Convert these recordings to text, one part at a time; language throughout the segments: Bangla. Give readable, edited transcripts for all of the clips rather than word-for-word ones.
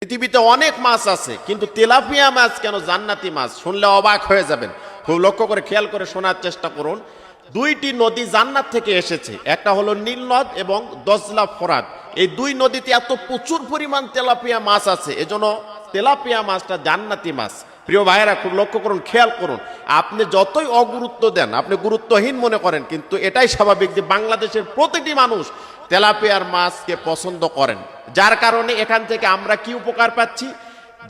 পৃথিবীতে অনেক মাছ আছে, কিন্তু তেলাপিয়া মাছ কেন জান্নাতি মাছ? শুনলে অবাক হয়ে যাবেন। খুব লক্ষ্য করে খেয়াল করে শোনার চেষ্টা করুন। দুইটি নদী জান্নাত থেকে এসেছে, একটা হলো নীল নদ এবং দজলা ফোরাত। এই দুই নদীতে এত প্রচুর পরিমাণ তেলাপিয়া মাছ আছে, এজন্য তেলাপিয়া মাছটা জান্নাতি মাছ। প্রিয় ভাইয়েরা, খুব লক্ষ্য করুন, খেয়াল করুন। আপনি যতই অগুরুত্ব দেন, আপনি গুরুত্বহীন মনে করেন, কিন্তু এটাই স্বাভাবিক যে বাংলাদেশের প্রতিটি মানুষ তেলাপিয়ার মাছকে পছন্দ করেন। যার কারণে এখান থেকে আমরা কি উপকার পাচ্ছি?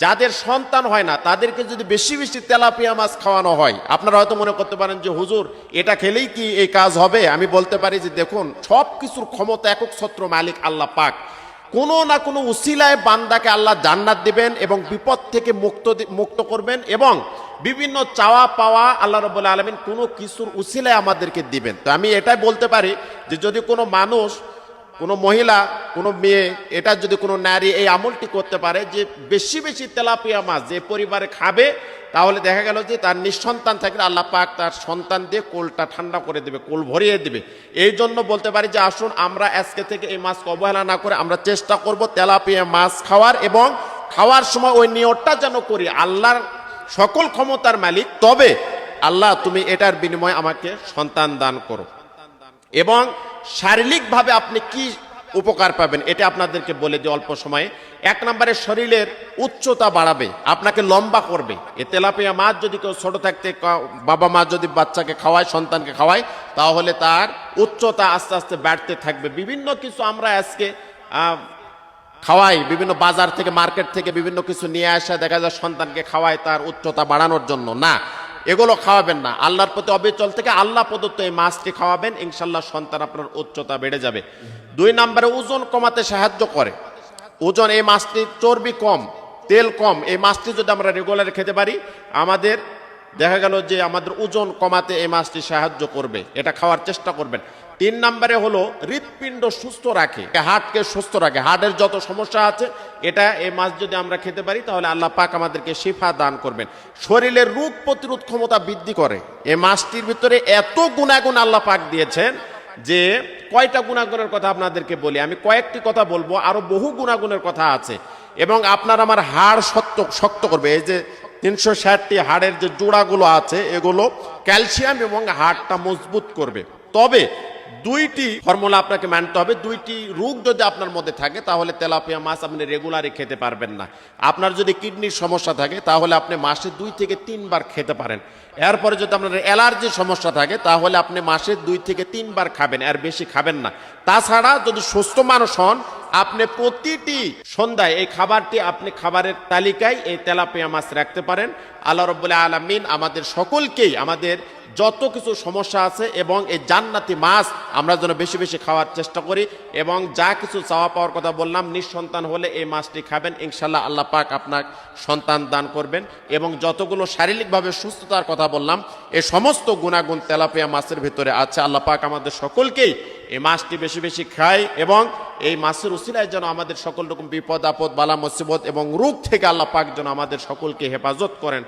যাদের সন্তান হয় না তাদেরকে যদি বেশি বেশি তেলাপিয়া মাছ খাওয়ানো হয়, আপনারা হয়তো মনে করতে পারেন যে হুজুর এটা খেলেই কি এই কাজ হবে? আমি বলতে পারি যে দেখুন, সব কিছুর ক্ষমতা একক ছত্র মালিক আল্লাহ পাক। কোনো না কোনো উসিলায় বান্দাকে আল্লাহ জান্নাত দিবেন এবং বিপদ থেকে মুক্ত করবেন, এবং বিভিন্ন চাওয়া পাওয়া আল্লাহ রাব্বুল আলামিন কোনো কিছুর উসিলায় আমাদেরকে দিবেন। তো আমি এটাই বলতে পারি যে যদি কোনো মানুষ, কোনো মহিলা, কোনো মেয়ে, এটা যদি কোনো নারী এই আমলটি করতে পারে যে বেশি বেশি তেলাপিয়া মাছ যে পরিবারে খাবে, তাহলে দেখা গেল যে তার নিঃসন্তান থাকলে আল্লাহ পাক তার সন্তান দিয়ে কোলটা ঠান্ডা করে দেবে, কোল ভরিয়ে দেবে। এই জন্য বলতে পারি যে আসুন আমরা আজকে থেকে এই মাছকে অবহেলা না করে আমরা চেষ্টা করব তেলাপিয়া মাছ খাওয়ার, এবং খাওয়ার সময় ওই নিয়তটা যেন করি আল্লাহর সকল ক্ষমতার মালিক, তবে আল্লাহ তুমি এটার বিনিময়ে আমাকে সন্তান দান করো। এবং শারীরিকভাবে আপনি কি উপকার পাবেন এটা আপনাদেরকে বলে দিই অল্প সময়ে। এক নম্বরে শরীরের উচ্চতা বাড়াবে, আপনাকে লম্বা করবে। এ তেলাপিয়া মাছ যদি কেউ ছোট থাকতে বাবা মা যদি বাচ্চাকে খাওয়ায়, সন্তানকে খাওয়ায়, তাহলে তার উচ্চতা আস্তে আস্তে বাড়তে থাকবে। বিভিন্ন কিছু আমরা আজকে খাওয়াই, বিভিন্ন বাজার থেকে, মার্কেট থেকে বিভিন্ন কিছু নিয়ে আসা, দেখা যায় সন্তানকে খাওয়ায় তার উচ্চতা বাড়ানোর জন্য। না, এগুলো খাওয়াবেন না। আল্লাহর প্রতি অবিচল থেকে আল্লাহ প্রদত্ত এই মাছটি খাওয়াবেন, ইনশাল্লাহ সন্তান আপনার উচ্চতা বেড়ে যাবে। দুই নম্বরে ওজন কমাতে সাহায্য করে। ওজন, এই মাছটির চর্বি কম, তেল কম। এই মাছটি যদি আমরা রেগুলার খেতে পারি, আমাদের দেখা গেল যে আমাদের ওজন কমাতে এই মাছটি সাহায্য করবে। এটা খাওয়ার চেষ্টা করবেন। তিন নম্বরে হলো হৃৎপিণ্ড সুস্থ রাখে, হার্টকে সুস্থ রাখে। হার্টের যত সমস্যা আছে, এটা এই মাছ যদি আমরা খেতে পারি তাহলে আল্লাহ পাক আমাদেরকে শিফা দান করবেন। শরীরের রোগ প্রতিরোধ ক্ষমতা বৃদ্ধি করে। এই মাছটির ভিতরে এত গুণাগুণ আল্লাহ পাক দিয়েছেন যে কয়টা গুণাগুণের কথা আপনাদেরকে বলি, আমি কয়েকটি কথা বলবো, আরো বহু গুণাগুণের কথা আছে। এবং আপনার আমার হাড় শক্ত করবে। এই যে 360টি হাড়ের যে জোড়াগুলো আছে, এগুলো ক্যালসিয়াম এবং হাড়টা মজবুত করবে। তবে দুইটি ফর্মুলা আপনাকে মানতে হবে। দুইটি রোগ যদি আপনার মধ্যে থাকে, তাহলে তেলাপিয়া মাছ আপনি রেগুলারই খেতে পারবেন না। আপনার যদি কিডনির সমস্যা থাকে, তাহলে আপনি মাসে 2 থেকে 3 বার খেতে পারেন। এরপরে যদি আপনার অ্যালার্জির সমস্যা থাকে, তাহলে আপনি মাসে 2 থেকে 3 বার খাবেন, এর বেশি খাবেন না। তাছাড়া যদি সুস্থ মানুষ হন, আপনি প্রতিটি সন্ধ্যায় এই খাবারটি আপনি খাবারের তালিকায় এই তেলাপিয়া মাছ রাখতে পারেন। আল্লাহ রাব্বুল আলামিন আমাদের সকলকেই আমাদের যত কিছু সমস্যা আছে এবং এই জান্নাতি মাছ আমরা যেন বেশি বেশি খাওয়ার চেষ্টা করি, এবং যা কিছু চাওয়া পাওয়ার কথা বললাম, নিঃসন্তান হলে এই মাছটি খাবেন, ইনশাল্লাহ আল্লাহ পাক আপনার সন্তান দান করবেন। এবং যতগুলো শারীরিকভাবে সুস্থতার কথা বললাম, এই সমস্ত গুণাগুণ তেলাপিয়া মাছের ভিতরে আছে। আল্লাহ পাক আমাদের সকলকেই এই মাছটি বেশি বেশি খায়, এবং এই মাছের উসিলায় যেন আমাদের সকল রকম বিপদ আপদ, বালা মুসিবত এবং রোগ থেকে আল্লাহ পাক যেন আমাদের সকলকে হেফাজত করেন।